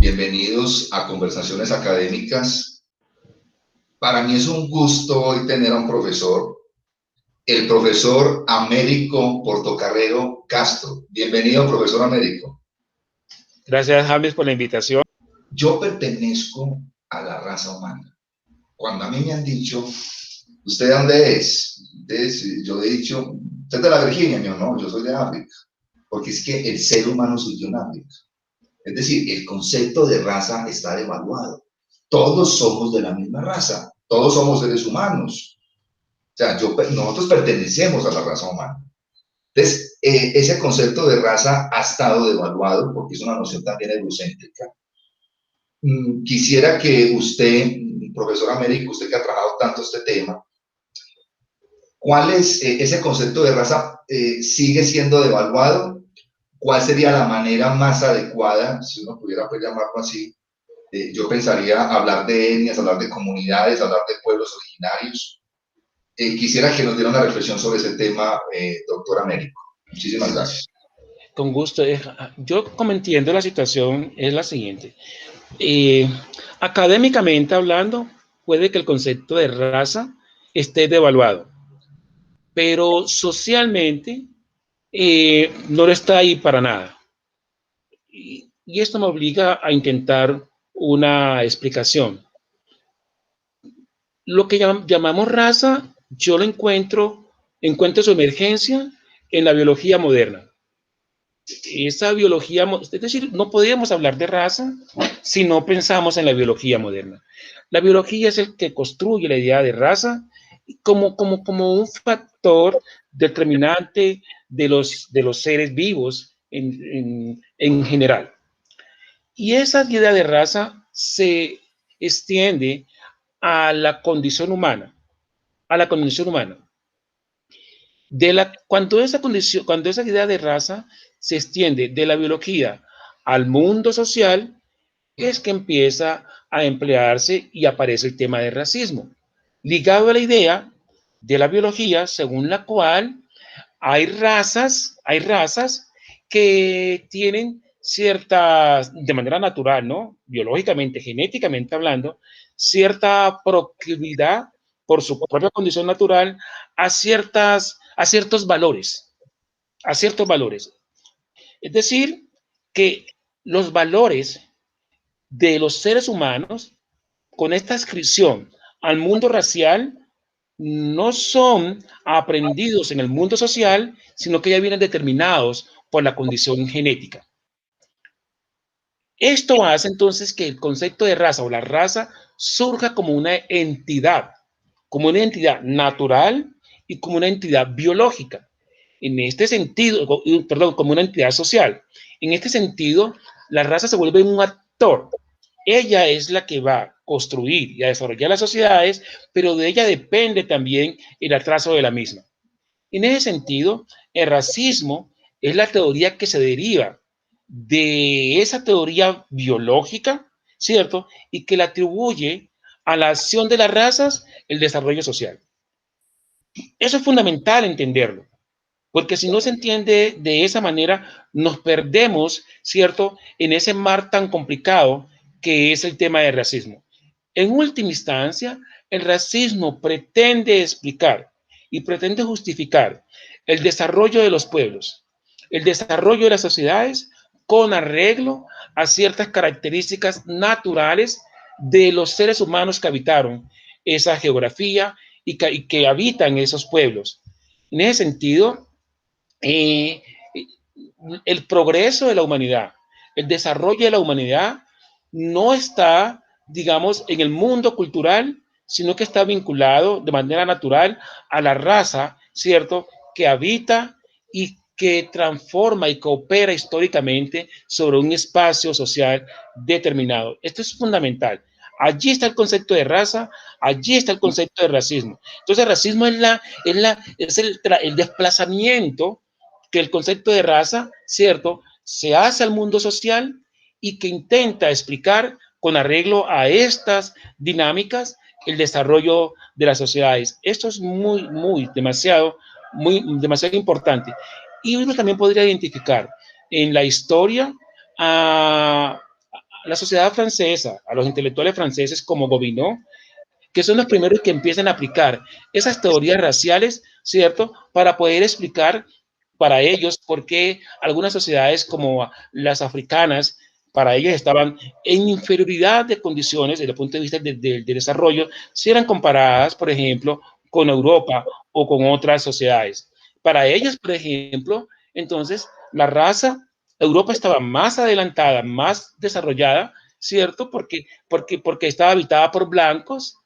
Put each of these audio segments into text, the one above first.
Bienvenidos a Conversaciones Académicas. Para mí es un gusto hoy tener a un profesor, el profesor Américo Portocarrero Castro. Bienvenido, profesor Américo. Gracias, James, por la invitación. Yo pertenezco a la raza humana. Cuando a mí me han dicho, ¿usted de dónde es? Entonces, yo he dicho, ¿usted es de la Virginia? Yo no, yo soy de África. Porque es que el ser humano surgió en África. Es decir, el concepto de raza está devaluado. Todos somos de la misma raza, todos somos seres humanos. O sea, nosotros pertenecemos a la raza humana. Entonces, ese concepto de raza ha estado devaluado porque es una noción también egocéntrica. Quisiera que usted, profesor Américo, usted que ha trabajado tanto este tema, ¿cuál es ese concepto de raza? ¿Sigue siendo devaluado? ¿Cuál sería la manera más adecuada, si uno pudiera pues, llamarlo así? Yo pensaría hablar de etnias, hablar de comunidades, hablar de pueblos originarios. Quisiera que nos diera una reflexión sobre ese tema, doctor Américo. Muchísimas gracias. Con gusto. Yo, como entiendo la situación, es la siguiente. Académicamente hablando, puede que el concepto de raza esté devaluado, pero socialmente no lo está ahí para nada. Y esto me obliga a intentar una explicación. Lo que llamamos raza, yo lo encuentro su emergencia en la biología moderna. Esa biología, es decir, no podríamos hablar de raza si no pensamos en la biología moderna. La biología es el que construye la idea de raza como un factor determinante de los seres vivos en general. Y esa idea de raza se extiende a la condición humana, a la condición humana. Cuando esa idea de raza se extiende de la biología al mundo social, es que empieza a emplearse y aparece el tema del racismo, ligado a la idea de la biología según la cual hay razas que tienen ciertas, de manera natural, ¿no? Biológicamente, genéticamente hablando, cierta proclividad por su propia condición natural a ciertos valores, a ciertos valores. Es decir, que los valores de los seres humanos, con esta adscripción al mundo racial, no son aprendidos en el mundo social, sino que ya vienen determinados por la condición genética. Esto hace entonces que el concepto de raza o la raza surja como una entidad natural y como una entidad biológica. En este sentido, perdón, como una entidad social. En este sentido, la raza se vuelve un actor. Ella es la que va a construir y a desarrollar las sociedades, pero de ella depende también el atraso de la misma. En ese sentido, el racismo es la teoría que se deriva de esa teoría biológica, ¿cierto? Y que le atribuye a la acción de las razas el desarrollo social. Eso es fundamental entenderlo, porque si no se entiende de esa manera, nos perdemos, ¿cierto?, en ese mar tan complicado que es el tema del racismo. En última instancia, el racismo pretende explicar y pretende justificar el desarrollo de los pueblos, el desarrollo de las sociedades con arreglo a ciertas características naturales de los seres humanos que habitaron esa geografía y que habitan esos pueblos. En ese sentido, eh, el progreso de la humanidad, el desarrollo de la humanidad no está, digamos, en el mundo cultural, sino que está vinculado de manera natural a la raza, ¿cierto?, que habita y que transforma y coopera históricamente sobre un espacio social determinado. Esto es fundamental. Allí está el concepto de raza, allí está el concepto de racismo. Entonces, el racismo es el desplazamiento que el concepto de raza, ¿cierto?, se hace al mundo social y que intenta explicar con arreglo a estas dinámicas el desarrollo de las sociedades. Esto es demasiado importante. Y uno también podría identificar en la historia a la sociedad francesa, a los intelectuales franceses como Gobineau, que son los primeros que empiezan a aplicar esas teorías raciales, ¿cierto? Para poder explicar para ellos por qué algunas sociedades como las africanas, para ellas estaban en inferioridad de condiciones desde el punto de vista de desarrollo, si eran comparadas, por ejemplo, con Europa o con otras sociedades. Para ellas, por ejemplo, entonces, la raza, Europa estaba más adelantada, más desarrollada, ¿cierto? Porque estaba habitada por blancos,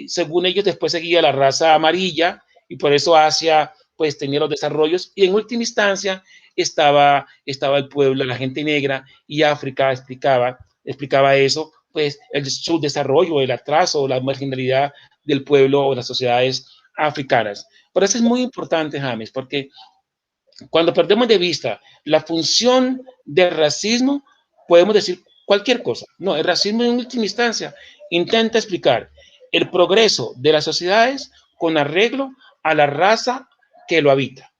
según ellos después seguía la raza amarilla y por eso Asia pues tenía los desarrollos y en última instancia estaba el pueblo, la gente negra y África explicaba eso, pues el subdesarrollo, el atraso, la marginalidad del pueblo o las sociedades africanas. Por eso es muy importante, James, porque cuando perdemos de vista la función del racismo, podemos decir cualquier cosa. No, el racismo en última instancia intenta explicar el progreso de las sociedades con arreglo a la raza que lo habita.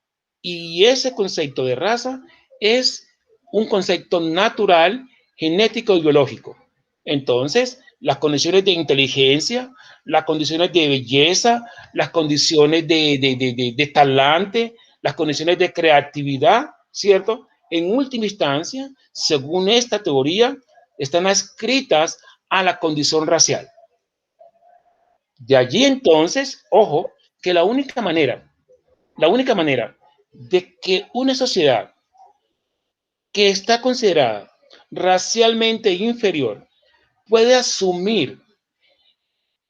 Y ese concepto de raza es un concepto natural, genético y biológico. Entonces, las condiciones de inteligencia, las condiciones de belleza, las condiciones de talante, las condiciones de creatividad, ¿cierto? En última instancia, según esta teoría, están adscritas a la condición racial. De allí entonces, ojo, que la única manera de que una sociedad que está considerada racialmente inferior puede asumir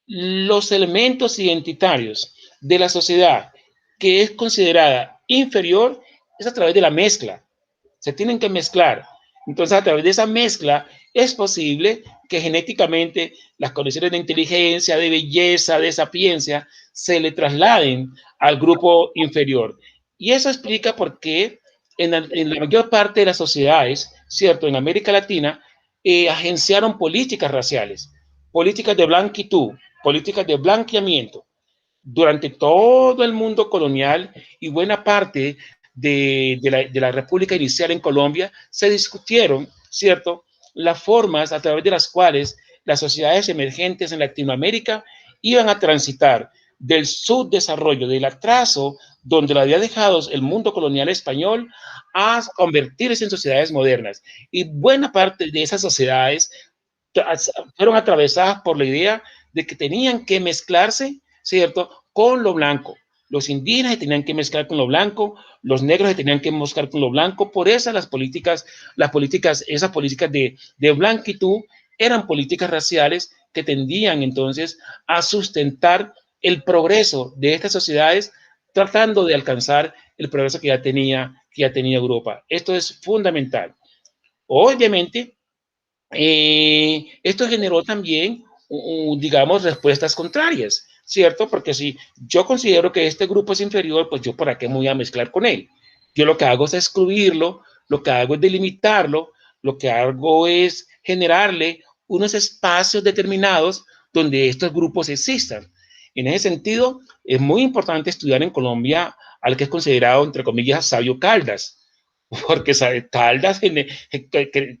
los elementos identitarios de la sociedad que es considerada inferior es a través de la mezcla. Se tienen que mezclar. Entonces, a través de esa mezcla es posible que genéticamente las condiciones de inteligencia, de belleza, de sapiencia se le trasladen al grupo inferior. Y eso explica por qué en la mayor parte de las sociedades, ¿cierto? En América Latina, agenciaron políticas raciales, políticas de blanquitud, políticas de blanqueamiento durante todo el mundo colonial y buena parte de la República Inicial en Colombia, se discutieron, ¿cierto?, las formas a través de las cuales las sociedades emergentes en Latinoamérica iban a transitar del subdesarrollo, del atraso donde lo había dejado el mundo colonial español a convertirse en sociedades modernas. Y buena parte de esas sociedades fueron atravesadas por la idea de que tenían que mezclarse, ¿cierto?, con lo blanco. Los indígenas se tenían que mezclar con lo blanco, los negros se tenían que mezclar con lo blanco. Por eso esas políticas de blanquitud eran políticas raciales que tendían entonces a sustentar el progreso de estas sociedades, tratando de alcanzar el progreso que ya tenía Europa. Esto es fundamental. Obviamente, esto generó también, digamos, respuestas contrarias, ¿cierto? Porque si yo considero que este grupo es inferior, pues yo para qué me voy a mezclar con él. Yo lo que hago es excluirlo, lo que hago es delimitarlo, lo que hago es generarle unos espacios determinados donde estos grupos existan. En ese sentido, es muy importante estudiar en Colombia al que es considerado, entre comillas, Sabio Caldas, porque Caldas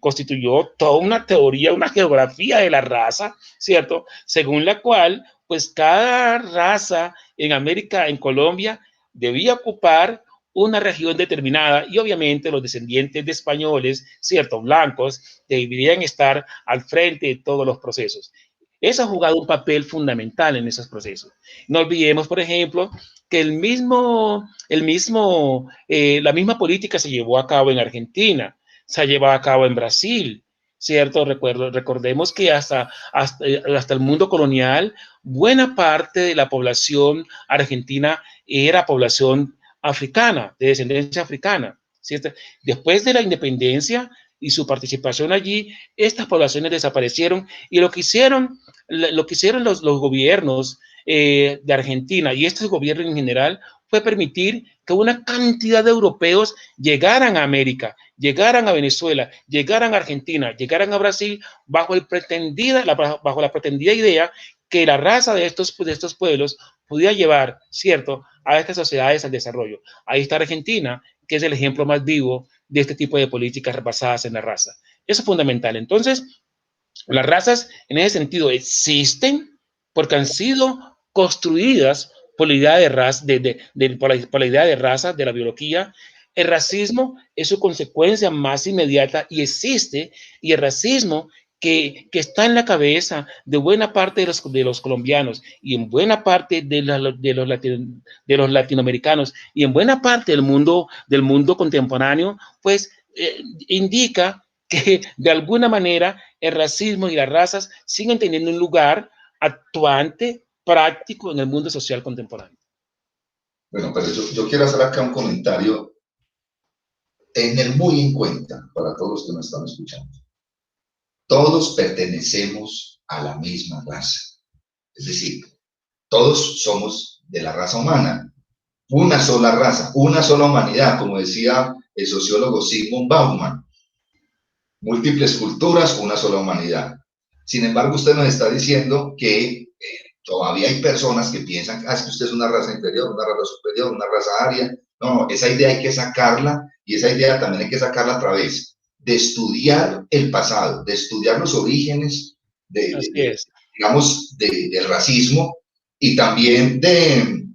constituyó toda una teoría, una geografía de la raza, ¿cierto? Según la cual, pues cada raza en América, en Colombia, debía ocupar una región determinada y obviamente los descendientes de españoles, ¿cierto? Blancos, deberían estar al frente de todos los procesos. Eso ha jugado un papel fundamental en esos procesos. No olvidemos, por ejemplo, que la misma política se llevó a cabo en Argentina, se ha llevado a cabo en Brasil, ¿cierto? Recordemos que hasta el mundo colonial, buena parte de la población argentina era población africana, de descendencia africana, ¿cierto? Después de la independencia y su participación allí, estas poblaciones desaparecieron y lo que hicieron los gobiernos de Argentina y estos gobiernos en general fue permitir que una cantidad de europeos llegaran a América, llegaran a Venezuela, llegaran a Argentina, llegaran a Brasil bajo la pretendida idea que la raza de estos pueblos podía llevar, ¿cierto?, a estas sociedades al desarrollo. Ahí está Argentina, que es el ejemplo más vivo de este tipo de políticas basadas en la raza. Eso es fundamental. Entonces, las razas en ese sentido existen porque han sido construidas por la idea de raza, por la idea de raza, de la biología. El racismo es su consecuencia más inmediata y existe, y el racismo que está en la cabeza de buena parte de los colombianos y en buena parte de los latinoamericanos y en buena parte del mundo contemporáneo, pues indica que de alguna manera el racismo y las razas siguen teniendo un lugar actuante, práctico en el mundo social contemporáneo. Bueno, pero yo quiero hacer acá un comentario, tener muy en cuenta para todos los que nos están escuchando. Todos pertenecemos a la misma raza. Es decir, todos somos de la raza humana. Una sola raza, una sola humanidad, como decía el sociólogo Zygmunt Bauman. Múltiples culturas, una sola humanidad. Sin embargo, usted nos está diciendo que todavía hay personas que piensan que usted es una raza inferior, una raza superior, una raza aria. No, esa idea hay que sacarla, y esa idea también hay que sacarla a través de estudiar el pasado, de estudiar los orígenes digamos, del racismo, y también de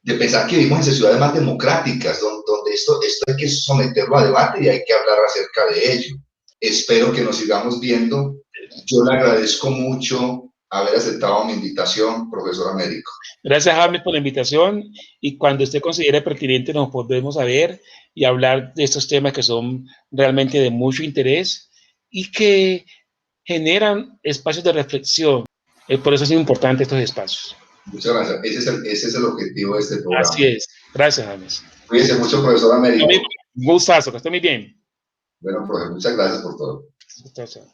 pensar que vivimos en sociedades más democráticas, donde esto hay que someterlo a debate y hay que hablar acerca de ello. Espero que nos sigamos viendo. Yo le agradezco mucho haber aceptado mi invitación, profesor Américo. Gracias, James, por la invitación, y cuando usted considere pertinente nos volvemos a ver y hablar de estos temas que son realmente de mucho interés y que generan espacios de reflexión. Por eso es importante estos espacios. Muchas gracias. Ese es el objetivo de este programa. Así es. Gracias, James. Cuídese mucho, profesor Américo. Un gustazo, que esté muy bien. Bueno, profesor, muchas gracias por todo. Gracias.